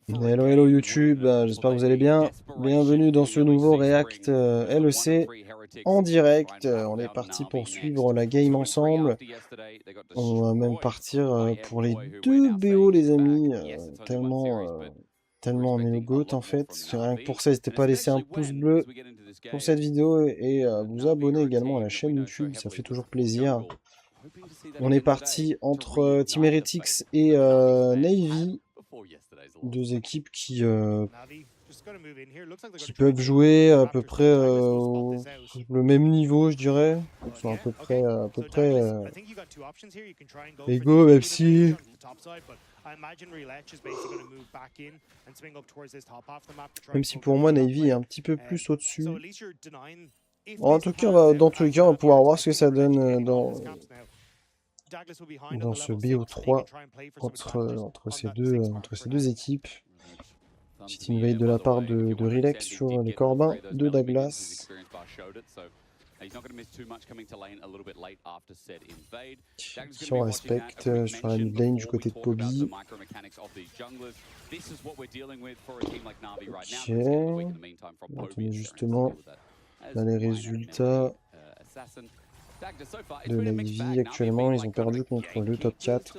Hello hello YouTube, j'espère que vous allez bien. Bienvenue dans ce nouveau React LEC en direct. On est parti pour suivre la game ensemble. On va même partir pour les deux BO les amis, tellement on est le GOAT en fait. Rien que pour ça, n'hésitez pas à laisser un pouce bleu pour cette vidéo et vous abonner également à la chaîne YouTube, ça fait toujours plaisir. On est parti entre Team Heretics et Navy. Deux équipes qui peuvent jouer à peu près le même niveau, je dirais. Ils sont à peu près égaux, même si pour moi Navy est un petit peu plus au-dessus. En tout cas, dans tous les cas, on va pouvoir voir ce que ça donne dans ce BO3 entre ces deux équipes. Petite invade de la part de Relax sur les Corbins de Douglas. Si on respecte sur la mid lane du côté de Poby. Ok. Maintenant, justement, là les résultats de Navy actuellement, ils ont perdu contre le top 4.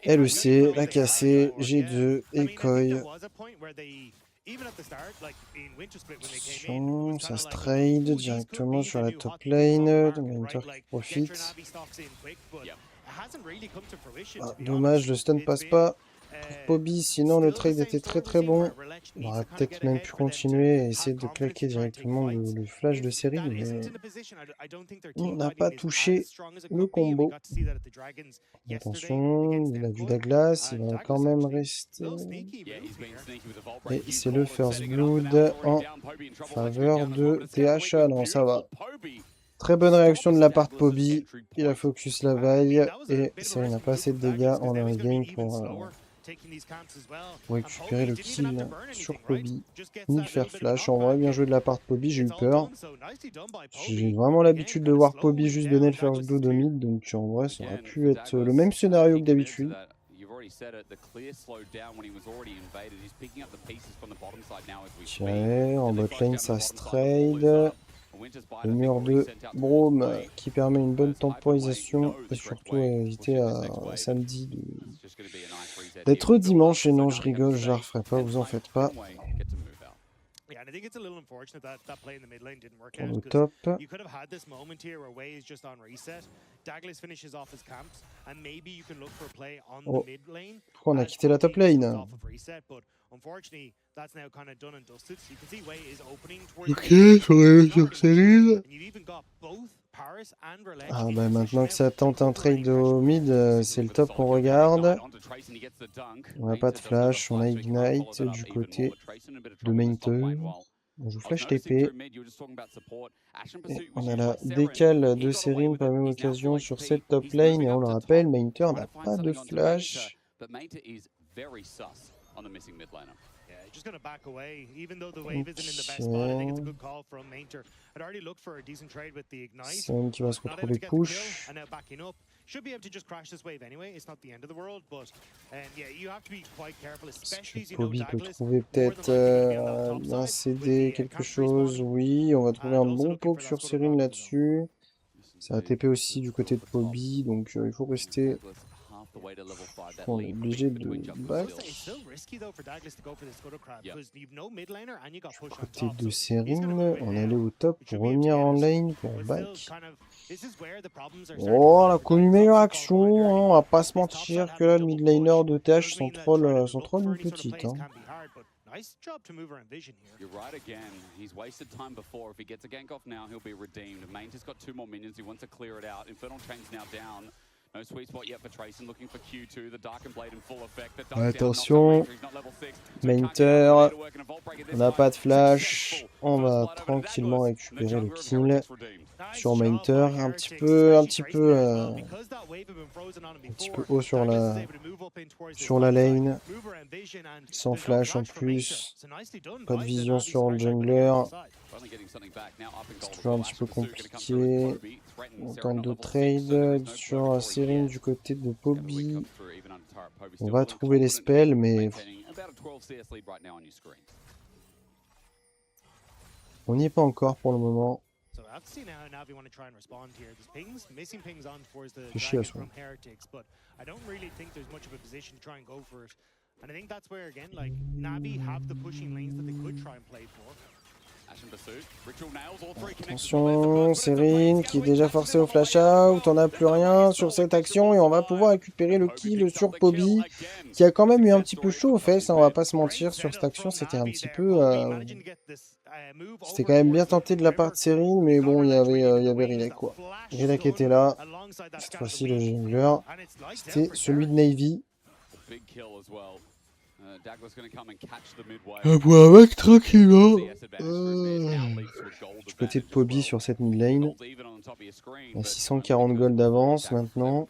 LEC, la KC, G2 et Koi. Attention, ça se trade directement sur la top lane. Minter qui profite. Ah, dommage, le stun passe pas pour Poby, sinon le trade était très bon. On aurait peut-être même pu continuer et essayer de claquer directement le flash de série, mais on n'a pas touché le combo. Attention, il a vu Douglas, il va quand même rester. Et c'est le first blood en faveur de THA. Non, ça va. Très bonne réaction de la part de Poby. Il a focus la vaille et ça, il n'a pas assez de dégâts en early game pour récupérer le kill sur Poby, ni le faire flash. En vrai, bien joué de la part de Poby, j'ai eu peur. J'ai vraiment l'habitude de voir Poby juste donner le first blood au mid, donc en vrai, ça aurait pu être le même scénario que d'habitude. Tiens, en bot lane, ça se trade. Le mur de Braum qui permet une bonne temporisation et surtout éviter à samedi d'être dimanche. Et non, je rigole, je la referai pas, vous en faites pas. Pour le top. Oh. Pourquoi on a quitté la top lane? Ok, sur série. Ah bah maintenant que ça tente un trade au mid, c'est le top qu'on regarde. On n'a pas de flash, on a Ignite du côté de Mainter. On joue Flash TP. Et on a la décale de Serim par même occasion sur cette top lane. Et on le rappelle, Mainter n'a pas de flash. Sam qui va se retrouver push. Est-ce que Poby peut trouver peut-être un CD, quelque chose? Oui, on va trouver un bon poke sur Serim là-dessus. Ça a TP aussi du côté de Poby, donc il faut rester. On est obligé de back. Côté de Serim, on allait au top pour revenir en lane pour back. Oh, on a connu une meilleure action, hein. On va pas se mentir que là, le mid laner de TH sont troll une petite. Hein. Nice job to move around vision here. You're right again. He's wasted time before. If he gets a gank off now, he'll be redeemed. Main has got 2 more minions. He wants to clear it out. Infernal Chain's now down. No sweet spot yet for Trayson. Looking for Q2. The Darkened Blade in full effect. Attention. Mainter. On n'a pas de flash. On va tranquillement récupérer le kill sur Mainter. Un petit peu haut sur la lane. Sans flash en plus. Pas de vision sur le jungler. C'est toujours un petit peu compliqué. On tente de trade sur Serim du côté de Poby. On va trouver les spells, mais on n'y est pas encore pour le moment. C'est chiant ça. Attention, Serine qui est déjà forcé au flash out, on n'a plus rien sur cette action et on va pouvoir récupérer le kill sur Poby qui a quand même eu un petit peu chaud aux fesses, hein, on va pas se mentir, sur cette action c'était un petit peu... C'était quand même bien tenté de la part de Serine, mais bon, il y avait Rilek quoi. Rilek était là, cette fois-ci le jungler, c'était celui de Navy. Un point avec tranquillement. Du côté de Poby sur cette mid lane. Il y a 640 gold d'avance maintenant.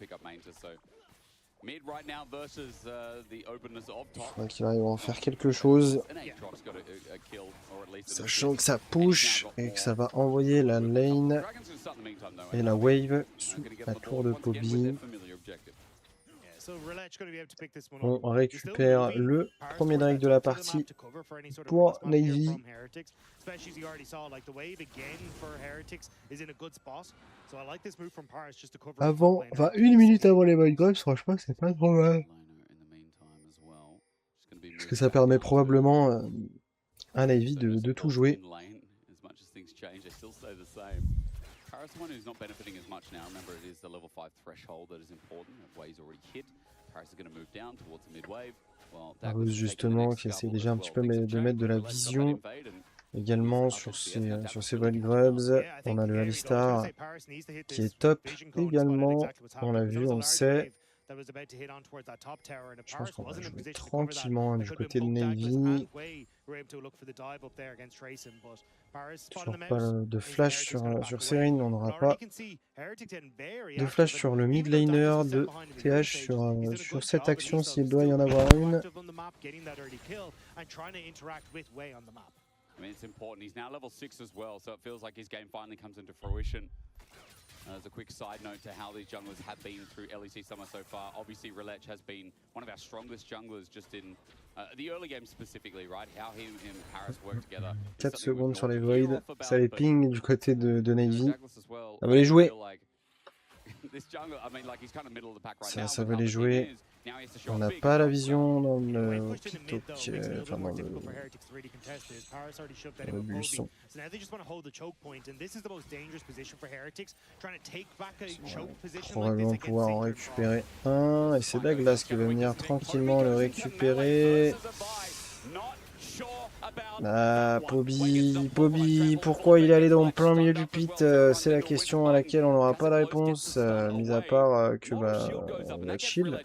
Il faudrait qu'il arrive à en faire quelque chose. Sachant que ça push et que ça va envoyer la lane et la wave sous la tour de Poby. On récupère le premier drake de la partie pour Navy. Avant, enfin 1 minute avant les Void Grubs, franchement c'est pas trop mal. Parce que ça permet probablement à Navy de tout jouer. Rose justement qui essaie déjà un petit peu de mettre de la vision également sur ces Void Grubs. On a le Alistar qui est top également, on l'a vu, on le sait. Je pense qu'on va jouer tranquillement du côté de Navy. Toujours pas de flash sur Serine, on n'aura pas de flash sur le mid laner de TH sur cette action s'il doit y en avoir une. As a quick side note to how these junglers have been through LEC Summer so far, obviously Relech has been one of our strongest junglers just in the early game specifically, right? How he and Paris work together. 4 secondes sur les Void, ça les ping du côté de Navy. Ça va les jouer. Ça va les jouer. On n'a pas la vision dans le TikTok, enfin dans le buisson. Probablement pouvoir en récupérer un. Et c'est Douglas qui va venir tranquillement le récupérer. Ah, Poby, pourquoi il est allé dans plein milieu du pit, c'est la question à laquelle on n'aura pas de réponse, mis à part que on va chill.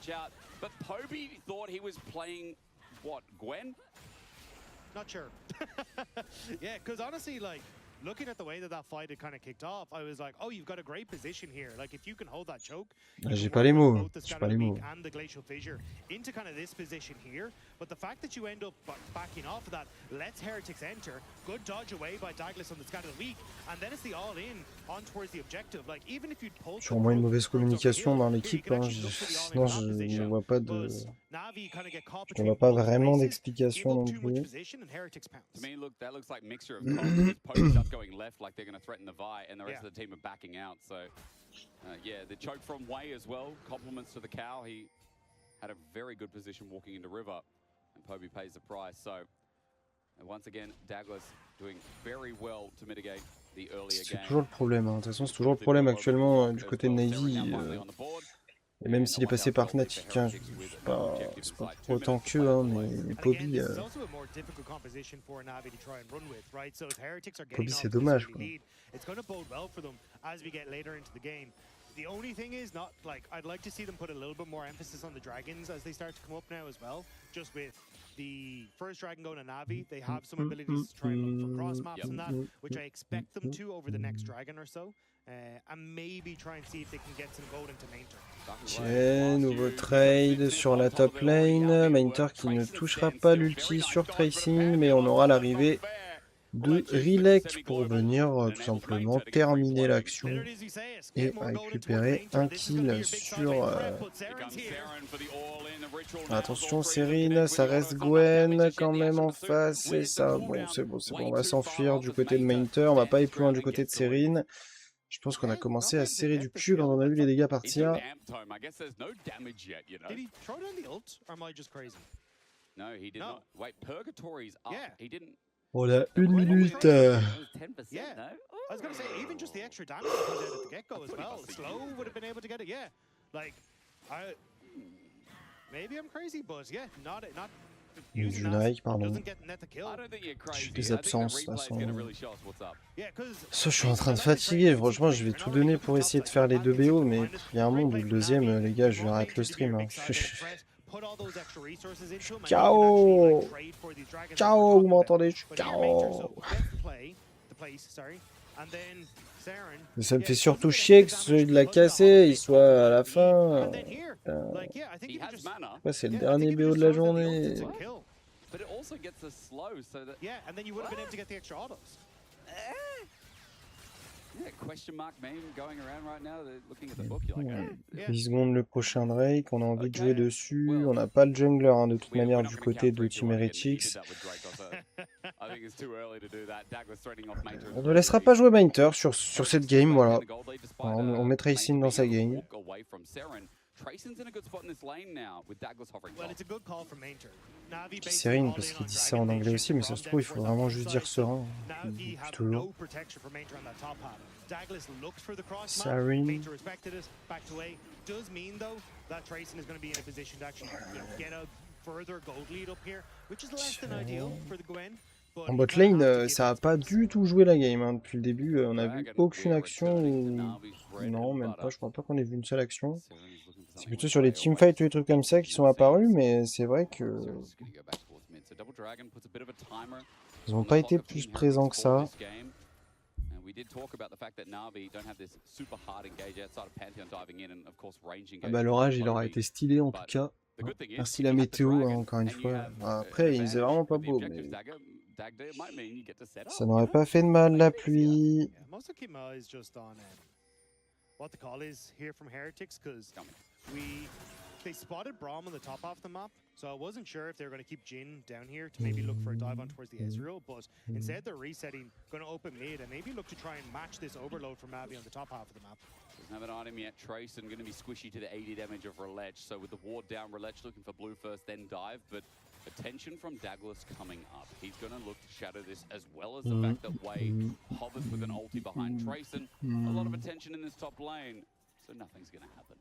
Looking at the way that fight had kind of kicked off, I was like, oh, you've got a great position here. Like, if you can hold that choke, j'ai pas les mots, j'ai pas les mots. And the glacial fissure into kind of this position here, but the fact that you end up backing off of that lets Heretics enter. Good dodge away by Douglas on the scat of the week, and then it's the all-in on towards the objective. Like, even if you pull. Sûrement une mauvaise communication dans l'équipe, hein. Sinon je ne vois pas de. On n'a pas vraiment d'explication non plus. Going left like they're going to threaten the Vi, and the rest of the team are backing out. So, yeah, the choke from Wei as well. Compliments to the cow. He had a very good position walking into River, and Poby pays the price. So, once again, Douglas doing very well to mitigate the earlier game. C'est toujours le problème. Hein. De toute façon, c'est toujours le problème actuellement du côté de Navy. Et même s'il est passé par Fnatic, hein, c'est pas pour autant que, hein, mais Poby, Poby c'est dommage. Quoi. The only thing is not like I'd like to see them put a little bit more emphasis on the dragons as they start to come up now as well. Just with the first dragon going to Navi, they have some abilities to try and look for cross maps and that, which I expect them to over the next dragon or so. And maybe try and see if they can get some gold into Mainter. Tiens, nouveau trade sur la top lane. Mainter qui ne touchera pas l'ulti sur Tracing, mais on aura l'arrivée de Rilek pour venir tout simplement terminer l'action et récupérer un kill sur... Attention Serine, ça reste Gwen quand même en face et ça, bon c'est bon, on va s'enfuir du côté de Mainter, on va pas aller plus loin du côté de Serine. Je pense qu'on a commencé à serrer du cul quand on a vu les dégâts partir. On a 1 minute. I was gonna say, even just the extra damage that comes out at the get-go as well. Slow would have been able to get it, yeah. Like, maybe I'm crazy, but yeah, not using Nike, pardon. doesn't get net the kill. Je suis des absences, de toute façon. Ça, je suis en train de fatiguer. Franchement, je vais tout donner pour essayer de faire les 2 BO, mais il y a un monde où le deuxième, les gars, je vais arrêter le stream. Hein. Ciao. Ciao, vous m'entendez? Ciao. Mais ça me fait surtout chier que celui de la cassée, il soit à la fin. Ouais, c'est le dernier BO de la journée. Yeah, question mark meme going around right now. They're looking at the book. You're like, 10 secondes le prochain Drake, on a envie de jouer dessus. On n'a pas le jungler hein, de toute manière du côté de Team Heretics. On ne laissera pas jouer Mainter sur cette game, voilà. On mettra ici dans sa game. Serine parce qu'il dit ça en anglais aussi, mais ça se trouve il faut vraiment juste dire serein. Toujours. Serine. En bot lane, ça a pas du tout joué la game hein. Depuis le début. On a vu aucune action. Non, même pas. Je crois pas qu'on ait vu une seule action. C'est plutôt sur les teamfights ou les trucs comme ça qui sont apparus, mais c'est vrai que ils n'ont pas été plus présents que ça. Ah bah l'orage il aura été stylé en tout cas. Merci la météo hein, encore une fois. Après il faisait vraiment pas beau, mais ça n'aurait pas fait de mal la pluie. What the call is here from Heretics, because they spotted Braum on the top half of the map, so I wasn't sure if they were going to keep Jhin down here to maybe look for a dive on towards the Ezreal, but instead they're resetting, going to open mid and maybe look to try and match this overload from Navi on the top half of the map. Doesn't have an item yet. Trayson going to be squishy to the 80 damage of Relech, so with the ward down, Relech looking for blue first, then dive, but attention from Douglas coming up. He's going to look to shatter this as well as the fact that Wei hovers with an ulti behind Trayson. A lot of attention in this top lane, so nothing's going to happen.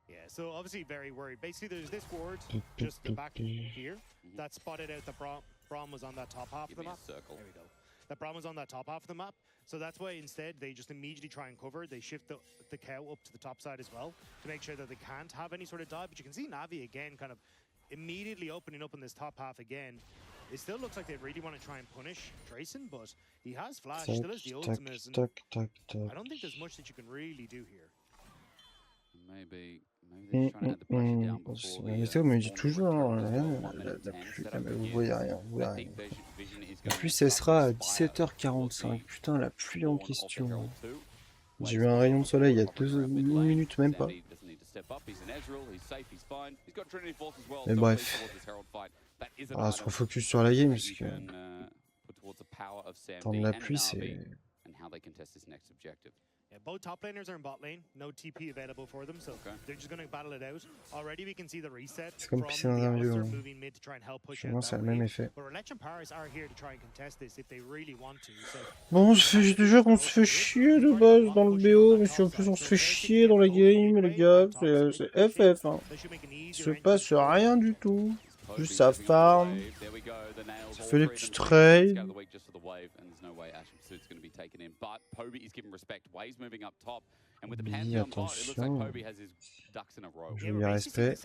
Yeah, so obviously very worried. Basically, there's this ward just the back here that spotted out that Braum was on that top half of the map. There we go. That Braum was on that top half of the map. So that's why instead they just immediately try and cover. They shift the cow up to the top side as well to make sure that they can't have any sort of dive. But you can see Navi again kind of immediately opening up in this top half again. It still looks like they really want to try and punish Trayson, but he has flash, still has the ultimate. I don't think there's much that you can really do here. Maybe they're trying to add the pressure down before the, météo me dit toujours la pluie, vous voyez rien, vous voyez rien. La pluie cessera à 17h45, putain la pluie en question. J'ai eu un rayon de soleil il y a 2 minutes même pas. Mais bref, on va se refocus sur la game parce que attendre la pluie c'est... Yeah, both top laners are in bot lane, no TP available for them, so they're just going to battle it out. Already we can see the reset from the Alistar moving mid to try and help push out that wave. But Relech and Paris are here to try and contest this if they really want to. So bon, je te jure qu'on se fait chier de base dans le BO, mais si en plus on se fait chier dans la game, les gars, c'est FF, hein. Il se passe rien du tout. Juste ça farm, ça fait des petits trades. Oui, attention. Je lui respect.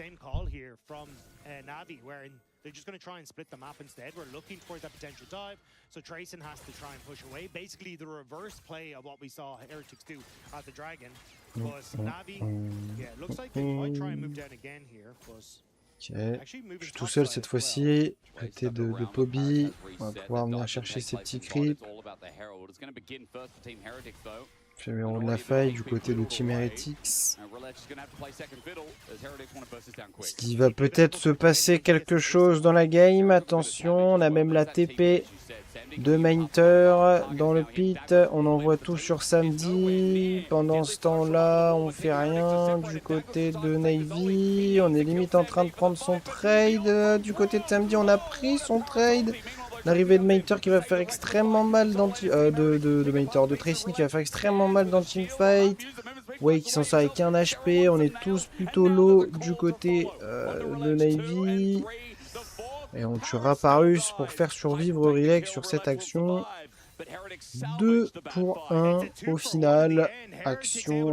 They're just going to try and split the map instead. We're looking towards that potential dive, so Trayson has to try and push away. Basically, the reverse play of what we saw Heretics do at the Dragon. But Navi, yeah, looks like they might try and move down again here, but Ok, je suis tout seul cette fois-ci. Côté de Poby, on va pouvoir venir chercher ses petits creeps. Fait le héros de la faille du côté de Team Heretics. Il va peut-être se passer quelque chose dans la game. Attention, on a même la TP de Mainter dans le pit. On envoie tout sur Samedi. Pendant ce temps-là, on fait rien du côté de Navy. On est limite en train de prendre son trade. Du côté de Samedi, on a pris son trade. L'arrivée de Mainter qui va faire extrêmement mal dans de Tracing qui va faire extrêmement mal dans le teamfight. Way qui s'en sort avec un HP. On est tous plutôt low du côté de Navy. Et on tuera Parus pour faire survivre Relax sur cette action. 2 pour 1 au final. Action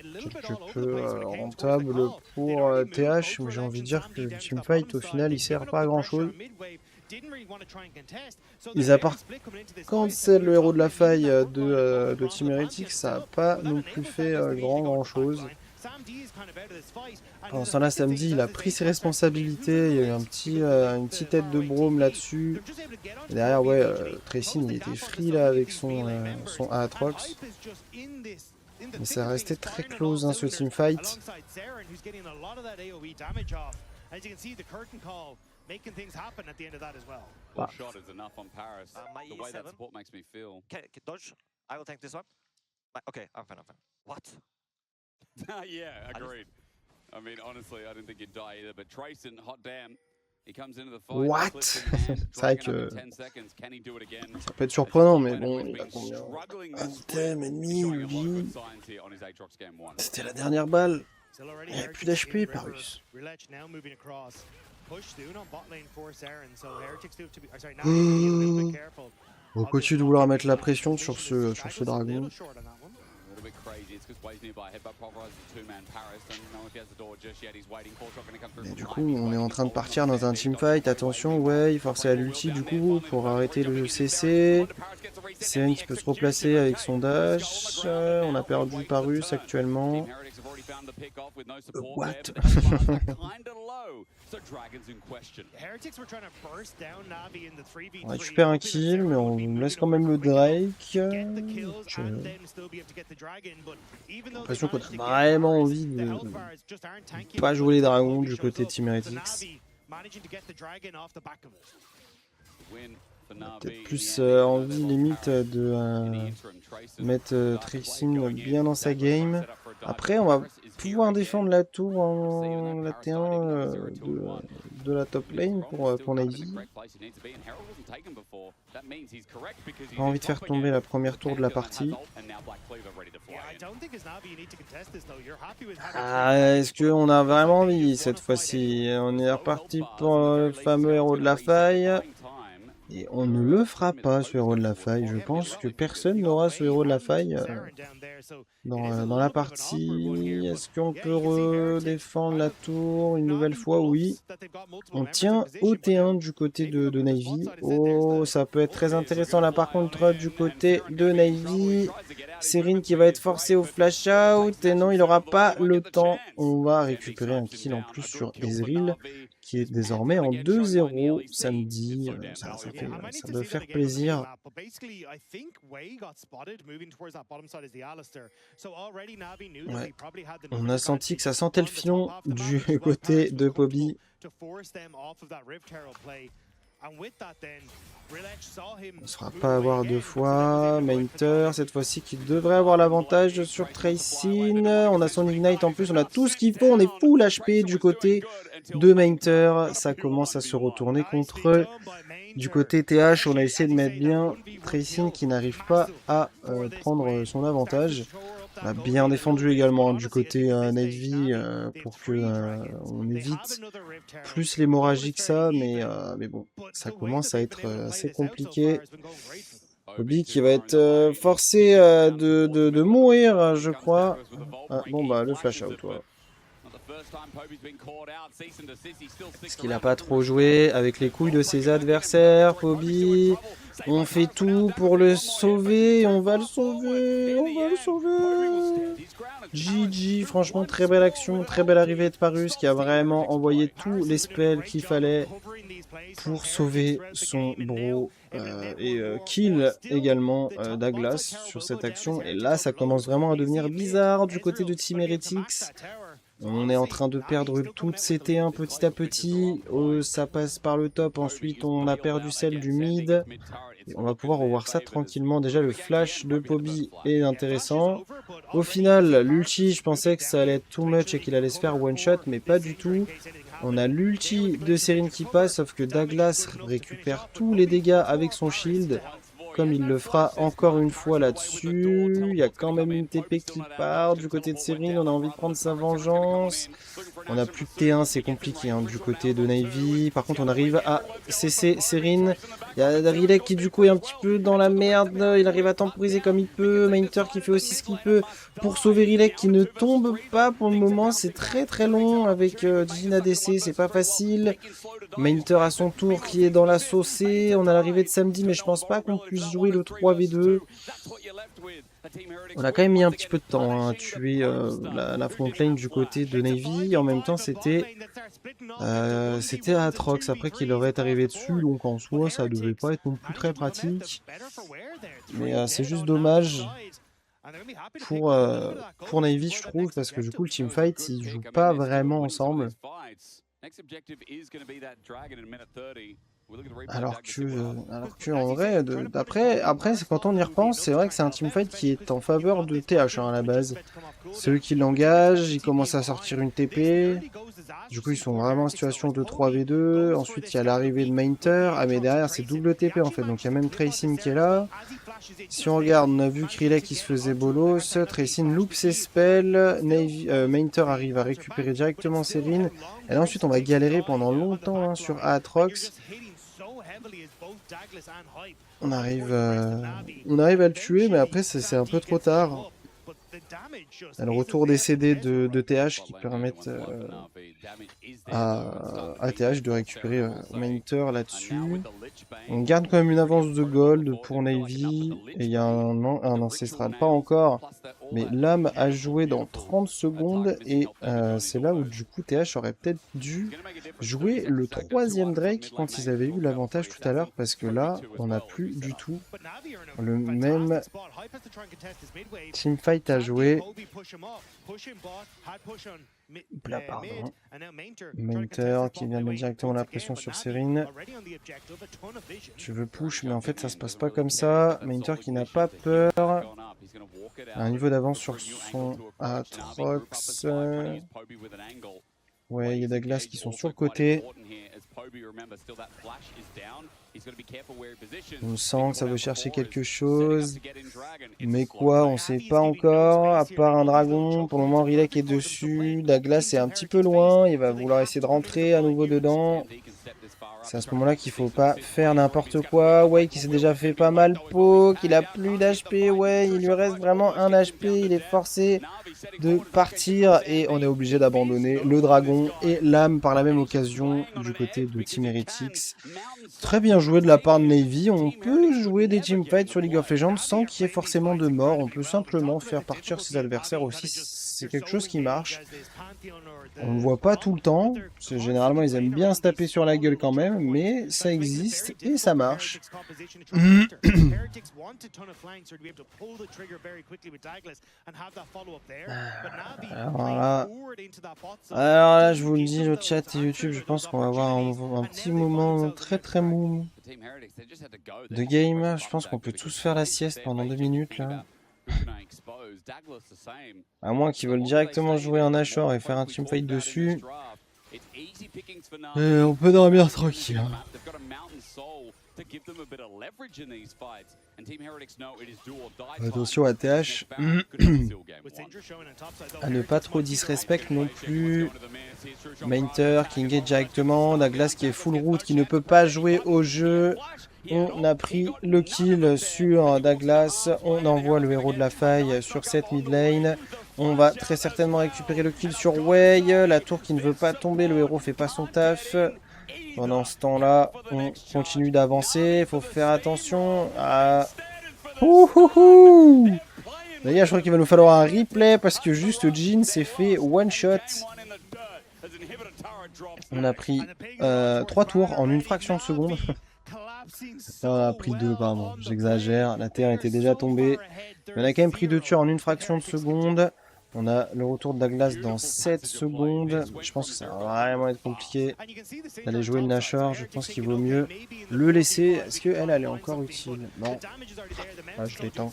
quelque peu rentable pour TH, mais j'ai envie de dire que le teamfight au final il sert pas à grand chose. Mis à part quand c'est le héros de la faille de Team Heretics, ça n'a pas non plus fait grand chose. Pendant ce temps-là, Samedi, il a pris ses responsabilités. Il y a eu une petite tête de Brome là-dessus. Et derrière, ouais, Tracing, il était free là avec son Aatrox. Mais ça restait très close, hein, ce teamfight. Bah. Yeah, agreed. I mean, honestly, I didn't think he'd die either, but Trayson, hot damn. He comes into the fight. What? C'est vrai que ça peut être surprenant, mais bon, il a combien? Un item, ennemi, lui. C'était la dernière balle. Il n'y a plus d'HP, Parus. On continue de vouloir mettre la pression sur ce dragon. Et du coup, on est en train de partir dans un teamfight. Attention, ouais, forcer à l'ulti du coup pour arrêter le CC. Seven qui peut se replacer avec son dash. On a perdu Parus actuellement. What? On récupère un kill, mais on laisse quand même le Drake. J'ai l'impression qu'on a vraiment envie de pas jouer les dragons du côté de Team Heretics. Peut-être plus envie limite de mettre Tracing bien dans sa game. Après, on va pouvoir défendre la tour en la T1 de la top lane pour Navy. Pas envie de faire tomber la première tour de la partie. Est-ce qu'on a vraiment envie cette fois-ci? On est reparti pour le fameux héros de la faille. Et on ne le fera pas, ce héros de la faille. Je pense que personne n'aura ce héros de la faille dans la partie. Est-ce qu'on peut redéfendre la tour une nouvelle fois? Oui. On tient au T1 du côté de Navy. Oh, ça peut être très intéressant là par contre du côté de Navy. Serine qui va être forcé au flash out. Et non, il n'aura pas le temps. On va récupérer un kill en plus sur Ezreal, qui est désormais en 2-0 samedi. Ça doit faire plaisir. Ouais. On a senti que ça sentait le filon du côté de Poby. On ne sera pas à avoir deux fois. Mainter, cette fois-ci, qui devrait avoir l'avantage sur Tracing. On a son Ignite en plus, on a tout ce qu'il faut. On est full HP du côté de Mainter. Ça commence à se retourner contre eux. Du côté TH, on a essayé de mettre bien Tracing qui n'arrive pas à prendre son avantage. On a bien défendu également du côté Navy pour que on évite plus l'hémorragie que ça, mais bon, ça commence à être assez compliqué. Poby qui va être forcé de mourir, je crois. Ah, bon bah le flash out, voilà. Parce qu'il n'a pas trop joué avec les couilles de ses adversaires. Poby, on fait tout pour le sauver. On va le sauver. On va le sauver. GG, franchement, très belle action. Très belle arrivée de Parus qui a vraiment envoyé tous les spells qu'il fallait pour sauver son bro. Et kill également Douglas sur cette action. Et là, ça commence vraiment à devenir bizarre du côté de Team Heretics. On est en train de perdre toutes ces T1 petit à petit. Ça passe par le top. Ensuite, on a perdu celle du mid. Et on va pouvoir revoir ça tranquillement. Déjà, le flash de Poby est intéressant. Au final, l'ulti, je pensais que ça allait être too much et qu'il allait se faire one shot, mais pas du tout. On a l'ulti de Serine qui passe, sauf que Douglas récupère tous les dégâts avec son shield, comme il le fera encore une fois là-dessus. Il y a quand même une TP qui part du côté de Serine, on a envie de prendre sa vengeance. On a plus de T1, c'est compliqué hein, du côté de Na'Vi. Par contre, on arrive à cesser Serine. Il y a Rilek qui du coup est un petit peu dans la merde. Il arrive à temporiser comme il peut. Mainter qui fait aussi ce qu'il peut pour sauver Rilek qui ne tombe pas pour le moment. C'est très très long avec Jin ADC, c'est pas facile. Mainter à son tour qui est dans la saucée. On a l'arrivée de samedi, mais je pense pas qu'on puisse jouer le 3v2. On a quand même mis un petit peu de temps hein, à tuer la front lane du côté de Na'Vi. En même temps, c'était Aatrox après qu'il aurait arrivé dessus. Donc en soi, ça devait pas être non plus très pratique. Mais c'est juste dommage pour Na'Vi, je trouve, parce que du coup, le teamfight, ils jouent pas vraiment ensemble. Alors que en vrai, après quand on y repense, c'est vrai que c'est un teamfight qui est en faveur de TH hein, à la base. C'est eux qui l'engagent, ils commencent à sortir une TP. Du coup, ils sont vraiment en situation de 3v2. Ensuite, il y a l'arrivée de Mainter. Ah, mais derrière, c'est double TP en fait. Donc, il y a même Tracing qui est là. Si on regarde, on a vu Krillek qui se faisait bolos. Tracing loupe ses spells. Mainter arrive à récupérer directement Serine. Et là, ensuite, on va galérer pendant longtemps hein, sur Aatrox. On arrive à le tuer, mais après, c'est un peu trop tard. Le retour des CD de TH qui permettent à TH de récupérer Mainter là-dessus. On garde quand même une avance de gold pour Na'Vi. Et il y a un ancestral, pas encore. Mais l'âme a joué dans 30 secondes. Et c'est là où du coup TH aurait peut-être dû jouer le 3e Drake quand ils avaient eu l'avantage tout à l'heure. Parce que là, on n'a plus du tout le même teamfight à jouer. Là, pardon. Mainter qui vient de mettre directement la pression sur Serine. Tu veux push, mais en fait ça se passe pas comme ça. Mainter qui n'a pas peur. Un niveau d'avance sur son Aatrox. Ouais, il y a Douglas qui sont sur le côté. On sent que ça veut chercher quelque chose. Mais quoi, on sait pas encore. À part un dragon, pour le moment Rilek est dessus. Douglas est un petit peu loin. Il va vouloir essayer de rentrer à nouveau dedans. C'est à ce moment-là qu'il faut pas faire n'importe quoi. Ouais, qui s'est déjà fait pas mal poke. Il a plus d'HP. Ouais, il lui reste vraiment un HP. Il est forcé de partir. Et on est obligé d'abandonner le dragon et l'âme par la même occasion du côté de Team Heretics. Très bien joué de la part de Na'Vi. On peut jouer des teamfights sur League of Legends sans qu'il y ait forcément de mort. On peut simplement faire partir ses adversaires aussi. C'est quelque chose qui marche. On ne voit pas tout le temps. Généralement, ils aiment bien se taper sur la gueule quand même. Mais ça existe et ça marche. Alors là, je vous le dis, le chat et YouTube, je pense qu'on va avoir un petit moment très très mou de game. Je pense qu'on peut tous faire la sieste pendant 2 minutes là. À moins qu'ils veulent directement jouer un Ashore et faire un teamfight dessus. Et on peut dormir tranquille. Hein. Attention à TH. À ne pas trop disrespect non plus. Mainter qui engage directement. Douglas qui est full route, qui ne peut pas jouer au jeu. On a pris le kill sur Douglas. On envoie le héros de la faille sur cette mid lane. On va très certainement récupérer le kill sur Wei. La tour qui ne veut pas tomber, le héros fait pas son taf. Pendant ce temps-là, on continue d'avancer. Il faut faire attention à... Ouhouhou! Les gars, je crois qu'il va nous falloir un replay parce que juste Jhin s'est fait one shot. On a pris 3 tours en une fraction de seconde. On a pris 2, pardon, j'exagère. La terre était déjà tombée. Mais on a quand même pris 2 tours en une fraction de seconde. On a le retour de la glace dans 7 secondes. Je pense que ça va vraiment être compliqué d'aller jouer le Nashor. Je pense qu'il vaut mieux le laisser. Est-ce qu'elle est encore utile? Non. Ah, je l'étends.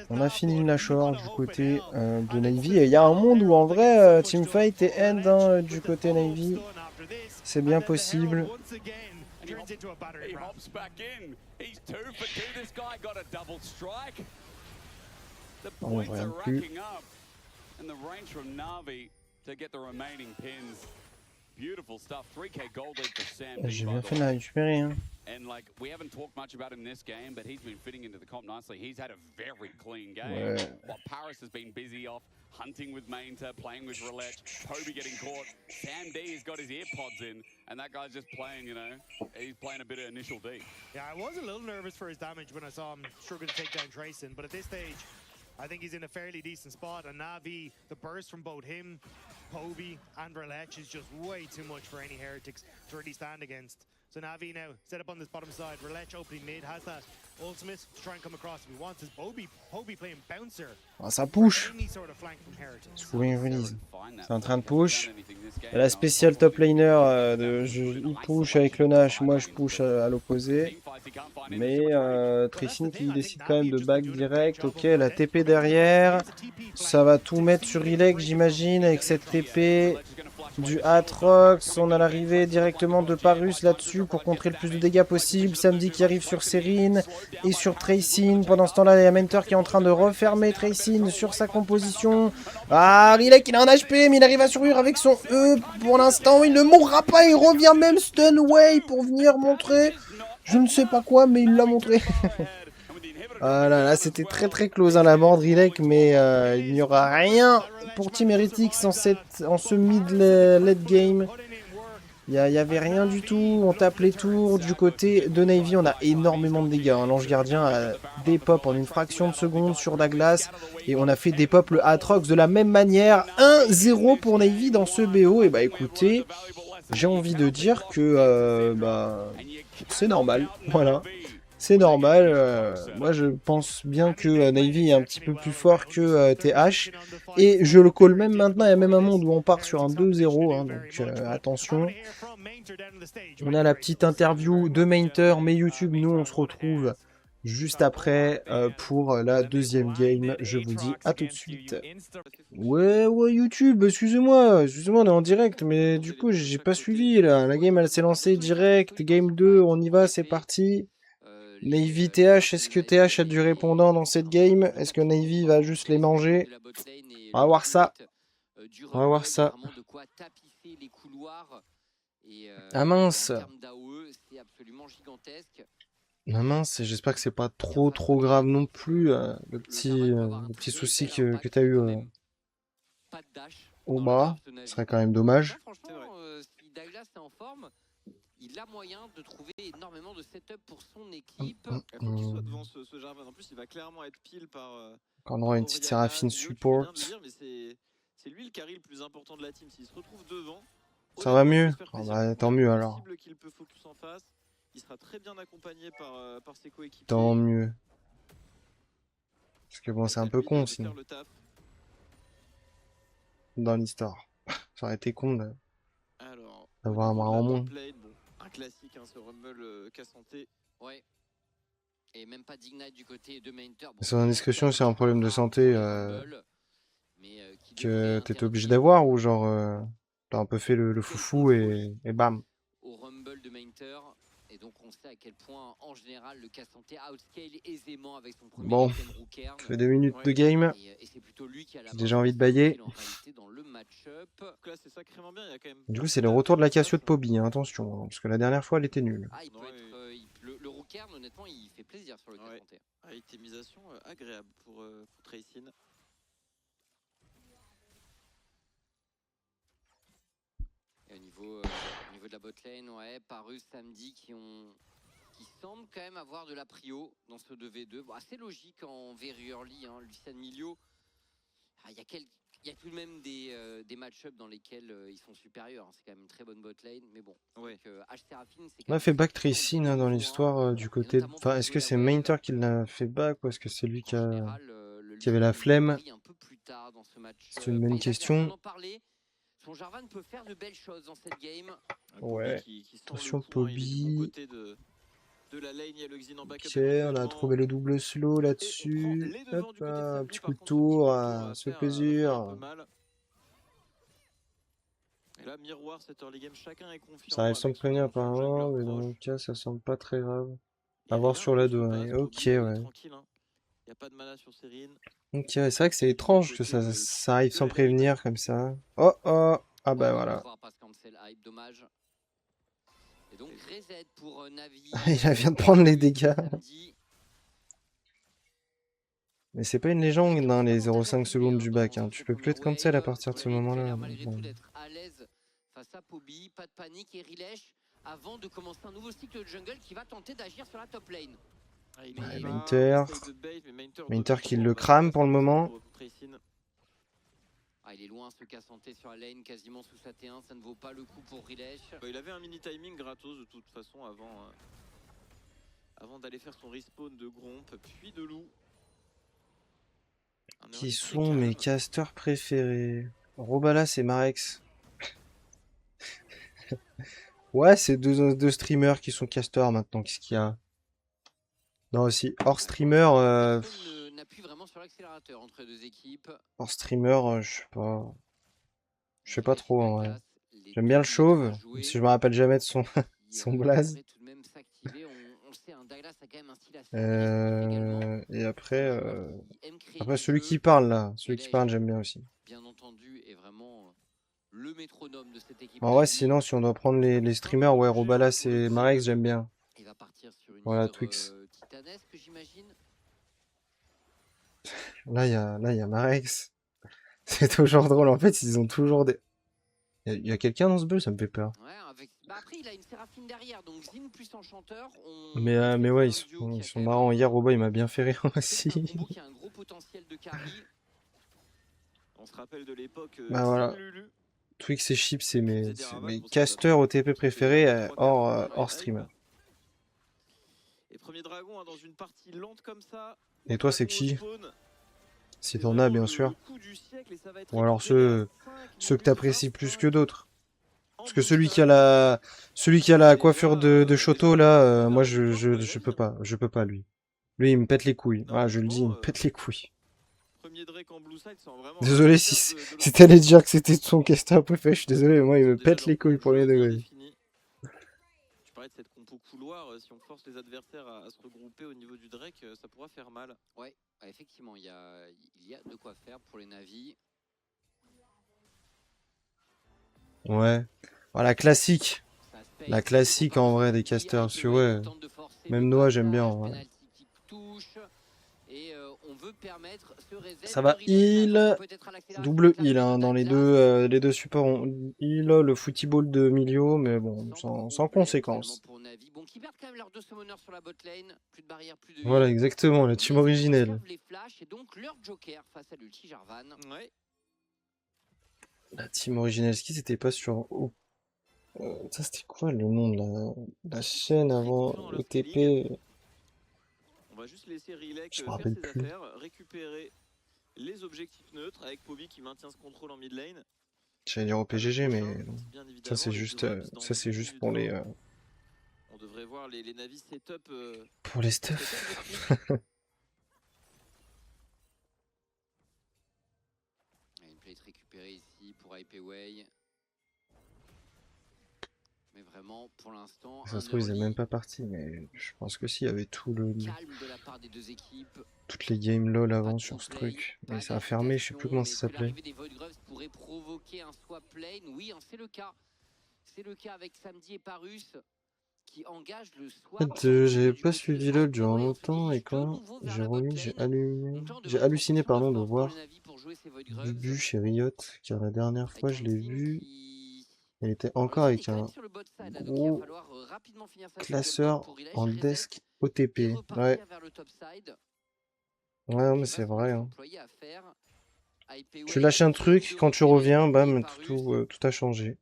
On a fini le Nashor du côté de Navy. Et il y a un monde où en vrai teamfight et end hein, du côté Navy. C'est bien possible. He hops back in. He's 2 for 2. This guy got a double strike. The points are racking up. And the range from Na'Vi to get the remaining pins. Beautiful stuff. 3K gold lead for Sam. J'ai bien fait de la récupérer. Hein. And like we haven't talked much about him this game, but he's been fitting into the comp nicely. He's had a very clean game. Ouais. While Paris has been busy off hunting with Mainter, playing with Roulette, Toby getting caught. Sam D has got his earpods in, and that guy's just playing, you know, he's playing a bit of initial D. Yeah, I was a little nervous for his damage when I saw him struggle to take down Trayson, but at this stage, I think he's in a fairly decent spot. And Na'Vi, the burst from both him, Toby, and Roulette is just way too much for any Heretics to really stand against. So Na'Vi now set up on this bottom side. Roulette opening mid, has that ultimate to try and come across if he wants. Is Poby playing bouncer? Ah, ça push. Any sort of flank from Heretics. C'est en train de push. Et la spéciale top laner, il push avec le Nash, moi je push à l'opposé. Mais Tracing qui décide quand même de back direct. Ok, la TP derrière. Ça va tout mettre sur Ilek, j'imagine, avec cette TP. Du Aatrox, on a l'arrivée directement de Parus là-dessus pour contrer le plus de dégâts possible. Samedi qui arrive sur Serine et sur Tracing. Pendant ce temps-là, il y a Mentor qui est en train de refermer Tracing sur sa composition. Ah, Rilek, il a un HP, mais il arrive à survivre avec son E. Pour l'instant, il ne mourra pas. Il revient même stun way pour venir montrer je ne sais pas quoi, mais il l'a montré. Ah là là, c'était très très close hein, la mort de Rilek, mais il n'y aura rien pour Team Heretics en ce mid-late game. Il n'y avait rien du tout, on tape les tours. Du côté de Navy, on a énormément de dégâts. Hein. L'ange gardien a des pop en une fraction de seconde sur Douglas. Et on a fait des pop le Aatrox de la même manière. 1-0 pour Navy dans ce BO. Et bah écoutez, j'ai envie de dire que c'est normal. Voilà. C'est normal, moi je pense bien que Navy est un petit peu plus fort que TH. Et je le call même maintenant, il y a même un monde où on part sur un 2-0, hein, donc attention. On a la petite interview de Mainter, mais YouTube, nous on se retrouve juste après pour la deuxième game. Je vous dis à tout de suite. Ouais YouTube, excusez-moi, on est en direct, mais du coup j'ai pas suivi là. La game elle s'est lancée direct, game 2, on y va, c'est parti. Navy TH, est-ce que TH a du répondant dans cette game? Est-ce que Navy va juste les manger? On va voir ça. On va voir ça. Ah mince. Ah mince, j'espère que c'est pas trop grave non plus, le petit souci que t'as eu au bas. Ce serait quand même dommage. Il a moyen de trouver énormément de setup pour son équipe. Quand il soit devant ce Jarvan, en plus il va clairement être pile par... Quand on aura une petite Séraphine support. C'est lui le carry le plus important de la team. S'il se retrouve devant... Ça va mieux. Oh bah, tant mieux alors. Qu'il peut focus en face. Il sera très bien accompagné par ses coéquipiers. Tant mieux. Parce que bon, c'est un peu con sinon. Dans l'histoire. Ça aurait été con d'avoir un bras en moins. Un classique, hein, ce Rumble Cassanté. Ouais. Et même pas d'Ignite du côté de Mainter. Bon, c'est une discussion, c'est un problème de santé que t'étais obligé d'avoir ou genre t'as un peu fait le foufou et bam. Au Rumble de Mainter. Et donc on sait à quel point en général le Cassanté outscale aisément avec son premier bon, ça fait 2 minutes de game. J'ai déjà envie de bailler. Du coup c'est le retour de la Cassio de Poby, hein, attention, parce que la dernière fois elle était nulle. Le Rooker honnêtement il fait plaisir sur le Cassanté. Itemisation agréable pour Tracyn. Et au niveau de la botlane, ouais, Parus samedi qui semblent quand même avoir de la prio dans ce 2v2. Bon, assez logique en very early, hein. Lucian Milio, il y a tout de même des match-ups dans lesquels ils sont supérieurs. C'est quand même une très bonne botlane, mais bon. Ouais. H Seraphine, c'est On a fait back Tracyn dans l'histoire du côté. Enfin, est-ce que c'est Mainter qui l'a fait back ou est-ce que c'est lui qui avait la flemme? C'est une bonne question. Son Jarvan peut faire de belles choses dans cette game. Ouais. Qui sent Attention, le coup, hein, il est du bon Poby. côté de la lane, il y a le Xin en backup. Ok, on a trouvé le double slow là-dessus. Hop, un petit coup de tour, ça fait plaisir. Et là, miroir, cette early game, chacun est confiant. Ça arrive sans me prévenir apparemment, mais dans le cas, ça semble pas très grave. À voir sur la 2, ouais. Ok, ouais. Tranquille, hein. Il n'y a pas de mana sur Serine. Ok, c'est vrai que c'est étrange que ça arrive sans prévenir comme ça. Oh oh. Ah bah voilà. Dommage. Et donc reset pour Navi. Il vient de prendre les dégâts. Mais c'est pas une légende dans les 0,5 secondes du bac, hein. Tu peux plus être cancel à partir de ce moment-là. Malgré tout d'être à l'aise face à Poby, pas de panique et Rilesh avant de commencer un nouveau cycle de jungle qui va tenter d'agir sur la top lane. Mainter qui le crame pour le moment. Il est loin ce cas santé sur la lane, quasiment sous sa T1, ça ne vaut pas le coup pour Rilesh. Il avait un mini timing gratos de toute façon avant d'aller faire son respawn de Gromp, puis de Loup. Qui sont mes casters préférés? Robalas et Marex. Ouais, c'est deux streamers qui sont casters maintenant. Qu'est-ce qu'il y a? Non, aussi. Hors streamer, n'appuie vraiment sur l'accélérateur entre deux équipes. hors streamer, je sais pas. Je sais pas trop en vrai. J'aime bien le chauve, même si je me rappelle jamais de son, son blaze. Et après, celui qui parle là, celui qui parle j'aime bien aussi. Bien entendu, est vraiment le métronome de cette équipe. En vrai, sinon, si on doit prendre les streamers, ouais, Robalas et Marex, j'aime bien. Il va partir sur une voilà, Twix. titanesque, j'imagine. Là, il y a Marex. C'est toujours drôle. En fait, ils ont toujours des... Il y a quelqu'un dans ce build, ça me fait peur. Ouais, après, il a une Séraphine derrière, donc Xin plus enchanteur. Mais ouais, ils sont marrants. Hier, Robo, il m'a bien fait rire aussi. Qui a un gros potentiel de carry. On se rappelle de l'époque. Bah voilà. Twix et Chip, c'est mes casters OTP préférés hors streamer. Et premier dragon dans une partie lente comme ça. Et toi, c'est qui? Si t'en as, bien sûr. Ou alors ceux que t'apprécies plus que d'autres. Parce que celui qui a la coiffure de Shoto, là, moi, je peux pas. Je peux pas, lui. Lui, il me pète les couilles. Voilà, je le dis, il me pète les couilles. Désolé si t'allais dire que c'était son caster préféré, je suis désolé, mais moi, il me pète les couilles pour les degrés. Tu parlais de cette compo couloir, si on force les adversaires à se regrouper au niveau du Drake, ça pourra faire mal. Ouais, effectivement, il y a de quoi faire pour les navis. Ouais. Voilà, classique. La classique en vrai des casters. Parce que ouais, même Noah, j'aime bien. Ouais. Ça va heal. Double heal hein, dans les deux supports. On heal le football de Milio, mais bon, sans conséquence. Voilà, exactement, la team originelle. La team originelle, est-ce qu'ils étaient pas sur... ça c'était quoi le nom de la chaîne avant OTP? On va juste laisser Rilek faire ses affaires, récupérer les objectifs neutres avec Poby qui maintient ce contrôle en mid lane. J'allais dire au PGG, mais ça c'est juste pour les... On devrait voir les navis setup. Pour les stuff. Une plate récupérée ici pour Hypeway. Mais vraiment, pour l'instant, ça se trouve, ils est même pas parti, mais je pense que si, il y avait tout le... calme de la part des deux équipes. Toutes les games LOL avant sur ce truc. Mais ça a fermé, je sais plus comment ça s'appelait. Des Voidgrubs pourrait provoquer un swap lane. Oui, c'est le cas. C'est le cas avec Samedi et Parus qui engage le En swap. fait, j'avais pas Du côté suivi de le durant Ice, longtemps et de quand nouveau vers j'ai la remis, botlane. Donc j'ai halluciné pardon de pour voir les Na'Vi pour jouer ces Void Bubu Grubs. chez Riot, car la dernière Avec fois je un l'ai Xin vu, qui... elle était Alors, encore le Xin est avec quand même un sur le bot side, là, donc il va gros falloir rapidement finir sa deuxième botte classeur pour Rilesh, en reset, desk et OTP. repartir Ouais, vers le top side. ouais, non, Il mais va c'est sans vrai. doute Hein. s'employer à faire IP Tu Wave, lâches un qui essaie truc, de quand tu repérer reviens, Samdi et bam, Parus. tout a changé.